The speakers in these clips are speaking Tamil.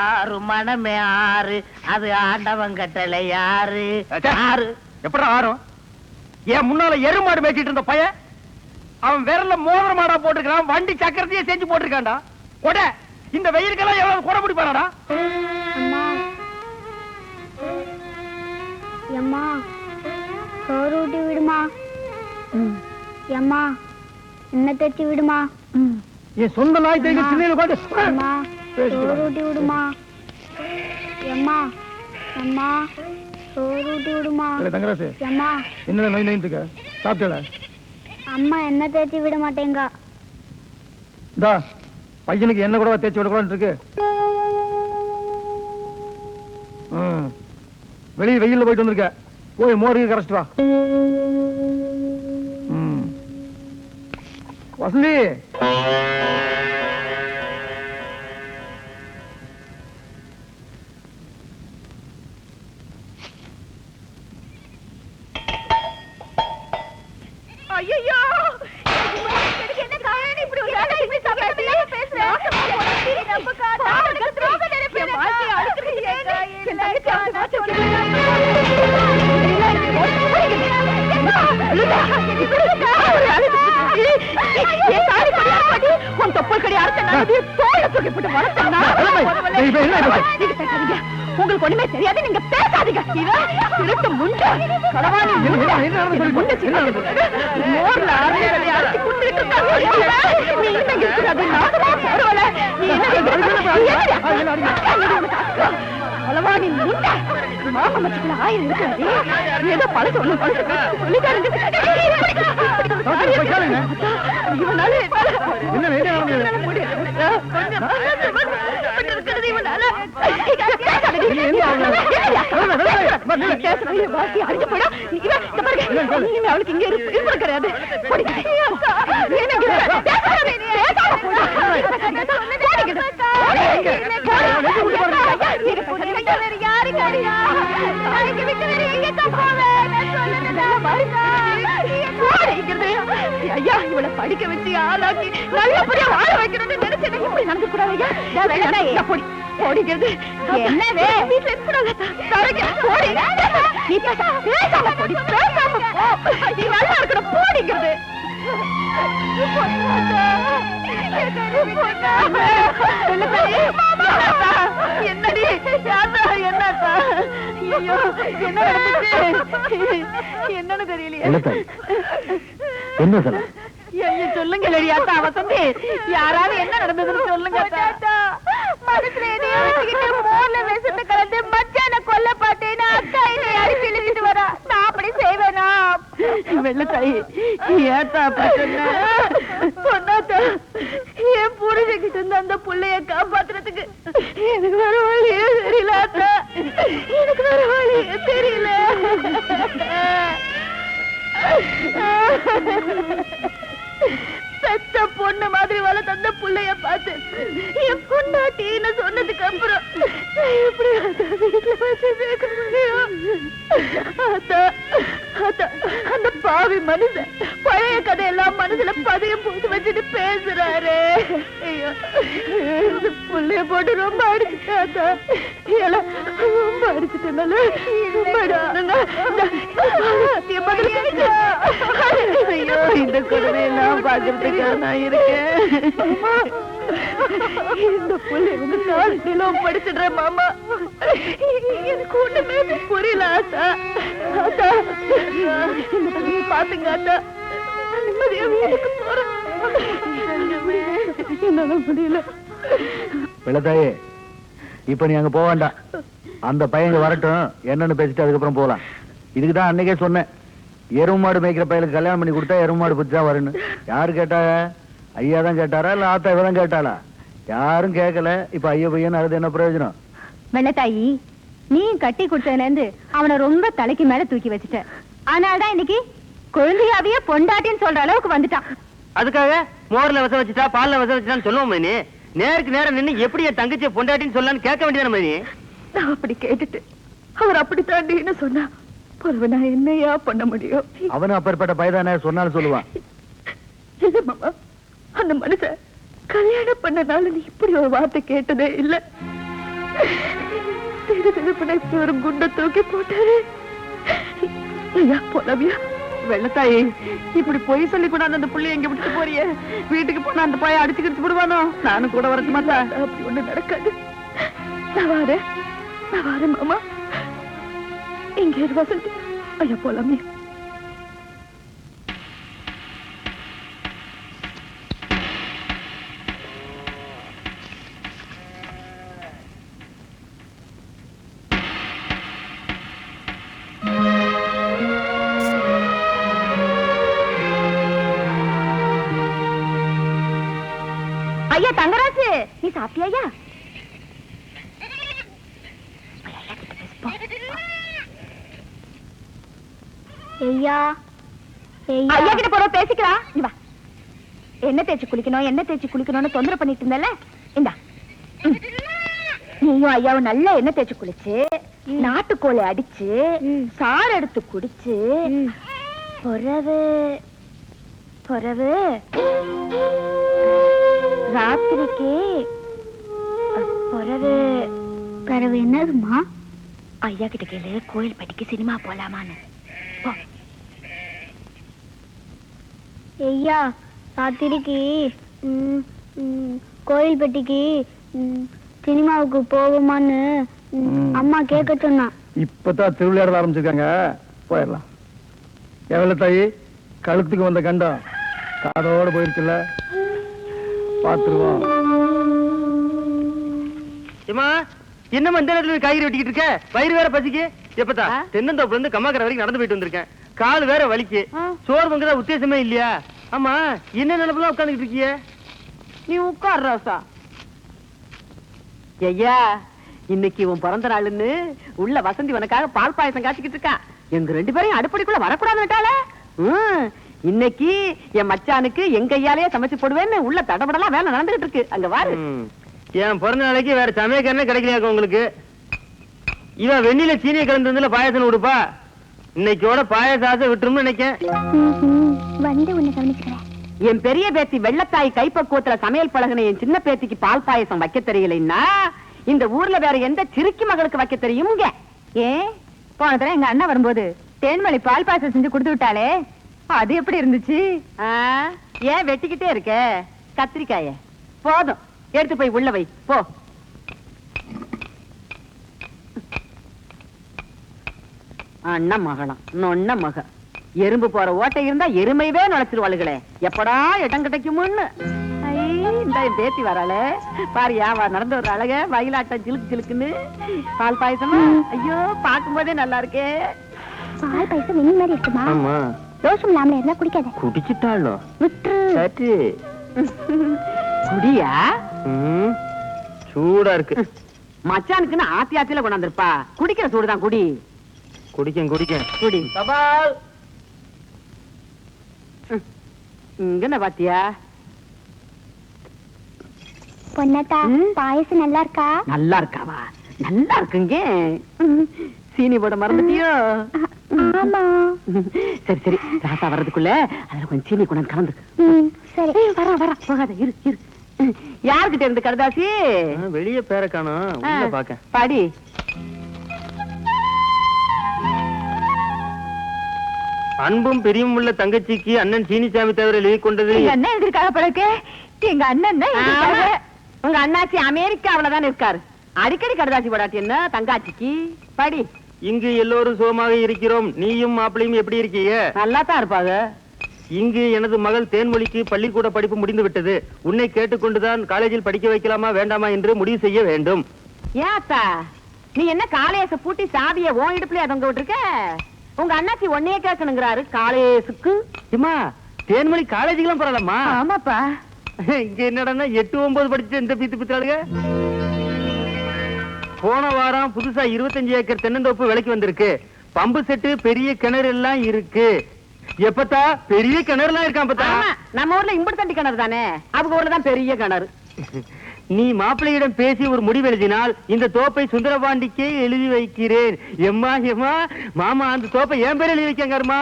ஆறு மனமே ஆறு, அது ஆண்டவன் கட்டளை. யாரு ஆறு எப்படா ஆறும்? ஏன் முன்னால எருமாடு மேய்ச்சிட்டு இருந்த பையன் அவன் விரல்ல மோதிர மாடா போட்டிருக்கான், வண்டி சக்கரத்தையே செஞ்சு போட்டிருக்கான்டா. கொட இந்த வெயிலுக்கெல்லாம் எவ்வளவு கொடை பிடிப்பானடா? அம்மா சோறு ஊட்டி விடுமா. அம்மா என்ன தச்சு விடுமா. என் சொந்த நாய் தெரிஞ்ச சின்ன பாட்டு அம்மா சோறு ஊட்டி விடுமா. அம்மா அம்மா சோறு ஊட்டி விடுமா. தங்கராசு அம்மா என்ன நோய் நோய்ந்துக்க சாப்பிட்டல? அம்மா என்ன தேய்ச்சி விட மாட்டேங்க. இந்தா பையனுக்கு என்ன கூட தேய்ச்சி விடக்கூடாது இருக்கு. வெளியே வெயில்ல போயிட்டு வந்திருக்க, போய் மோருக்கு கரைச்சிட்டு வா. வசந்தி ஐயோ என்ன காரணம் இப்படி ஒரு ஆளை இப்படி சமையல பேசுறேன். நம்ம காதா துரோகம் நினைப்பேன். வாழ்க்கை அழுக்குறீங்க. என் தங்கச்சி அவன் வாட்ச் உங்களுக்கு ஒண்ணுமே தெரியாது. நீங்க பேசாதீங்க. திருட்டு முண்டை களவாணி மோர்ல அரைச்சி குடிச்சிட்டு களவாணி முண்டை மாமச்சுக்குள்ள ஆயிரம் இருக்கிறது. ஏதோ பழசு ஒண்ணு சொல்லிட்டாருங்க. அவளுக்கு இங்க இருப்பது கிடையாது. ஐயா இவளை படிக்க வச்சு ஆளாக்கி நல்லபடியா வாழ வைக்கணும்னு நினைச்சேன். இப்படி நடந்து கூடாது. போடிக்கிறது என்னவே வீட்டுல இருக்கக்கூடாது. நீ நல்லா இருக்கணும். போடிக்கிறது என்னடி என்னன்னு தெரியலையே. என்ன சொல்ல சொல்லுங்க லடியாத்தா. வசந்தி யாராவது என்ன நடந்ததுன்னு சொல்லுங்க. மனசுல எதையோ வச்சுக்கிட்டு மோர்ல விஷத்தை கலந்து மச்சான கொல்ல பாட்டேன்னு அக்கா என்னை அடிச்சு இழுத்துட்டு வரா. நான் அப்படி செய்வேனா? வெள்ளத்தாயி ஏத்தா அப்படி சொன்னாத்தா என் புரிஞ்சுக்கிட்டு இருந்த அந்த புள்ளைய காப்பாத்துறதுக்கு எனக்கு வேற வழியே தெரியல. அத்தா எனக்கு வேற வழியே தெரியல. பெத்த பொண்ணு மாதிரி வளர்த்த அந்த புள்ளைய பார்த்து என் பொண்டாட்டின்னு சொன்னதுக்கு அப்புறம் எப்படி வீட்டுல வச்சு சேர்க்க முடியும்? அந்த பாவி மனுஷன் பழைய கதையெல்லாம் மனசுல பதியம் போட்டு வச்சுட்டு பேசுறாரு. ஐயோ புள்ளைய போட்டு ரொம்ப அடிச்சுட்டாத்தா. ரொம்ப அடிச்சுட்டனால ஐயோ இந்த கொடுமையெல்லாம் பாக்குறதுக்கு நான் இருக்கேன். இந்த புள்ளை வந்து நான் நிலம் படிச்சிடுறேன் மாமா. எனக்கு ஒண்ணுமே புரியல. ஆத்தா ஆத்தா பாத்துங்க ஆத்தா. நிம்மதியா வீட்டுக்கு போறேன். என்னால முடியல. வெள்ளத்தாயே இப்ப நீ அங்க போக வேண்டாம். அந்த பையங்க வரட்டும், என்னன்னு பேசிட்டு அதுக்கப்புறம் போகலாம். இதுக்குதான் அன்னைக்கே சொன்னேன், எருமாடு மேய்க்கிற பையனுக்கு கல்யாணம் பண்ணி கொடுத்தா எருமாடு பத்தி தான் வரணும். யாரு கேட்டாங்க? ஐயா தான் கேட்டாரா இல்ல ஆத்தா இவதான் கேட்டாளா? யாரும் கேட்கல. இப்ப ஐயா பையன் அது என்ன பிரயோஜனம்? வெள்ளத்தாயி நீ கட்டி கொடுத்ததுல இருந்து அவனை ரொம்ப தலைக்கு மேல தூக்கி வச்சுட்ட. ஆனால்தான் இன்னைக்கு குழந்தையாவே பொண்டாட்டின்னு சொல்ற அளவுக்கு வந்துட்டான். அதுக்காக மோர்ல வச வச்சுட்டா பால்ல வச வச்சுட்டான்னு சொல்லுவோம் மணி. நேருக்கு நேரம் நின்று எப்படி என் தங்கச்சியை பொண்டாட்டின்னு சொல்லலான்னு கேட்க வேண்டியதான மணி. நான் அப்படி கேட்டுட்டு அவர் அப்படித்தாண்டின்னு சொன்னா பரவ நான் என்னையா பண்ண முடியும்? அவனும் அப்பேற்பட்ட பயதானே, சொன்னாலும் சொல்லுவான். இல்ல மாமா, அந்த மனுஷன் கல்யாணம் பண்ணனால நீ இப்படி ஒரு வார்த்தை கேட்டதே இல்ல. ஒரு குண்டை தூக்கி போட்டாரு. ஐயா போலாமியா? வெள்ளத்தாயி, இப்படி பொய் சொல்லி கூட அந்த புள்ளைய எங்க விட்டு போறிய? வீட்டுக்கு போனா அந்த பையன் அடிச்சு கிடிச்சு விடுவானோ? நானும் கூட வரட்டுமா? அப்படி ஒண்ணு நடக்காது. நான் வாரேன் மாமா. இங்க வசந்தி. ஐயா போலாமே. ஐயா தங்கராஜு, நீ சாப்பிட்டியா? ஐயா ஐயா கிட்ட போற பேசிக்கலாம். வா, என்ன தேய்ச்சி குளிக்கணும்னு தொந்தரவு பண்ணிட்டு இருந்தல. இந்தா, நீயும் ஐயாவும் நல்லா எண்ணெய் தேய்ச்சி குளிச்சு, நாட்டுக்கோழி அடிச்சு, சாறு எடுத்து குடிச்சு, பொறவு ராத்திரிக்கு பறவை என்னதுமா? ஐயா கிட்ட கேளு, கோயில் பட்டிக்கு சினிமா போலாமான்னு. ஐயா ராத்திரிக்கு கோயில்பட்டிக்கு சினிமாவுக்கு போவோமான்னு அம்மா கேட்க சொன்னா. இப்பதான் திருவிளையாடல் ஆரம்பிச்சிருக்காங்க, போயிடலாம். எவ்வளவு தாயி, கழுத்துக்கு வந்த கண்டம் காதோட போயிருச்சுல்ல, பாத்துருவோம். என்னமா இந்த நேரத்துல காய்கறி வெட்டிக்கிட்டு இருக்க? வயிறு வேற பசிக்கு. எப்பதா தென்னந்தோப்புல இருந்து கம்மாக்கரை வரைக்கும் நடந்து போயிட்டு வந்திருக்கேன். கால் வேற வலிக்கு. சோறு பொங்கதா உத்தேசமே இல்லையா? ஆமா, என்ன நினைப்புலாம் உட்காந்துட்டு இருக்கிய? நீ உட்கார் ராசா. ஐயா, இன்னைக்கு உன் பிறந்த நாளுன்னு உள்ள வசந்தி உனக்காக பால் பாயசம் காய்ச்சிக்கிட்டு இருக்கா. எங்க 2 பேரையும் அடுப்படிக்குள்ள வரக்கூடாதுட்டால. இன்னைக்கு என் மச்சானுக்கு எங்க கையாலேயே சமைச்சு போடுவேன்னு உள்ள தடபடலாம் வேலை நடந்துகிட்டு இருக்கு. அங்க வாரு. என் பிறந்த நாளைக்கு வேற சமயக்காரனே கிடைக்கலையா உங்களுக்கு? இவன் வெண்ணில சீனியை கலந்து வந்து பாயசம் விடுப்பா. இன்னைக்கோட பாயச ஆசை விட்டுரும் நினைக்கேன். வந்து உன்னை கவனிச்சுக்கிறேன். என் பெரிய பேத்தி வெள்ளத்தாய் கைப்பக்குவத்துல சமையல் பழகின என் சின்ன பேத்திக்கு பால் பாயசம் வைக்க தெரியலைன்னா இந்த ஊர்ல வேற எந்த சிறுக்கி மகளுக்கு வைக்க தெரியுங்க? போன தடவை எங்க அண்ணா வரும்போது தேன்மொழி பால் பாயசம் செஞ்சு கொடுத்து விட்டாலே, அது எப்படி இருந்துச்சு? ஏன் வெட்டிக்கிட்டே இருக்க? கத்திரிக்காய போதும், எடுத்து போய் உள்ள வை போ. அண்ணா மகளாம் நொன்ன மக. எறும்பு போற ஓட்டை இருந்தா எருமைவே நுழைச்சிருவாளுகளே. எப்படா இடம் கிடைக்கும்னு இந்த பேத்தி வராளே பாரியா, நடந்து ஒரு அழக வயலாட்டம் சிலுக்கு சிலுக்குன்னு. பால் பாயசமா? ஐயோ, பார்க்கும் போதே நல்லா இருக்கே. பால் பாயசம் வெண்ணி மாதிரி இருக்குமா? ஆமா. தோஷம் இல்லாமல இருந்தா குடிக்காத. குடிச்சிட்டாளோ? விட்டு குடியா? சூடா இருக்கு. மச்சானுக்குன்னு ஆத்தி ஆத்தியில கொண்டாந்துருப்பா. குடிக்கிற சூடுதான், குடி. குடிக்க குடி. தபால் இங்க பாத்தியா? பொன்னத்தா, பாயசம் நல்லா இருக்கா? நல்லா இருக்காவா? நல்லா இருக்குங்க. சீனி போட மறந்துட்டியோ? ஆமா. சரி சரி, ராசா வர்றதுக்குள்ள அதுல கொஞ்சம் சீனி கொண்டு கலந்து. சரி, வர போகாத, இரு. யாருக்கிட்ட இருந்து கடுதாசி? வெளியே பேர காணோம், உள்ள பாக்க. பாடி. அன்பும் பிரியமும் உள்ள தங்கச்சிக்கு அண்ணன் சீனிசாமி தவிர எழுதி கொண்டது. என்ன எழுதிருக்காக பழக்கு? எங்க அண்ணன் உங்க அண்ணாச்சி அமெரிக்காவிலதான் இருக்காரு. அடிக்கடி கடுதாசி போடாட்டி என்ன தங்காச்சிக்கு? படி. இங்கு எல்லோரும் சுகமாக இருக்கிறோம். நீயும் மாப்பிளையும் எப்படி இருக்கீங்க? நல்லா தான் இருப்பாங்க. இங்கு எனது மகள் தேன்மொழிக்கு பள்ளிக்கூட படிப்பு முடிந்து விட்டது. உன்னை கேட்டுக்கொண்டுதான் காலேஜில் படிக்க வைக்கலாமா வேண்டாமா என்று முடிவு செய்ய வேண்டும். ஏன் அத்தா, நீ என்ன காலேஜ பூட்டி சாவிய ஓன் இடுப்புலயே தொங்க விட்டுருக்க? உங்க அண்ணாச்சி ஒன்னையே கேட்கணுங்கிறாரு காலேஜுக்கு. தேன்மொழி காலேஜுக்கெல்லாம் போறாளம்மா? ஆமாப்பா. இங்க என்னடா 8, 9 படிச்சு இந்த பித்தாளுங்க. போன வாரம் புதுசா 25 ஏக்கர் தென்னந்தோப்பு விலைக்கு வந்திருக்கு. பம்பு செட்டு, பெரிய கிணறு எல்லாம் இருக்கு. எப்பத்தா பெரிய கிணறு எல்லாம் இருக்கான்? நம்ம ஊர்ல இம்புடு தண்டி கிணறு தானே, அவங்க ஊர்ல தான் பெரிய கிணறு. நீ மாப்பிள்ளையிடம் பேசி ஒரு முடிவு எழுதினால் இந்த தோப்பை சுந்தரபாண்டிக்கே எழுதி வைக்கிறேன். எம்மா எம்மா மாமா அந்த தோப்பை என் பேர் எழுதி வைக்கங்கம்மா.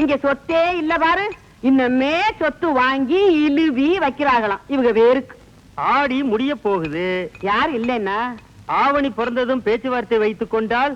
இங்க சொத்தே இல்ல பாரு, இன்னமே சொத்து வாங்கி இழுவி வைக்கிறாங்களாம் இவங்க வேருக்கு. ஆடி முடிய போகுது. யார் இல்லைன்னா ஆவணி பிறந்ததும் பேச்சுவார்த்தை வைத்துக் கொண்டால்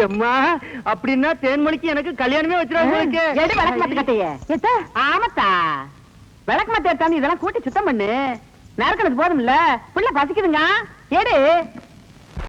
எம்மா அப்படின்னா தேன்மொழிக்கு எனக்கு கல்யாணமே வச்சிருவாங்க. எடு விளக்கு மத்த கட்டைய. எத்த ஆமத்தா விளக்கு மத்த எடுத்தாந்து இதெல்லாம் கூட்டி சுத்தம் பண்ணு. நறுக்கிறது போதும் இல்ல, பிள்ளை பசிக்குதுங்க. எடு.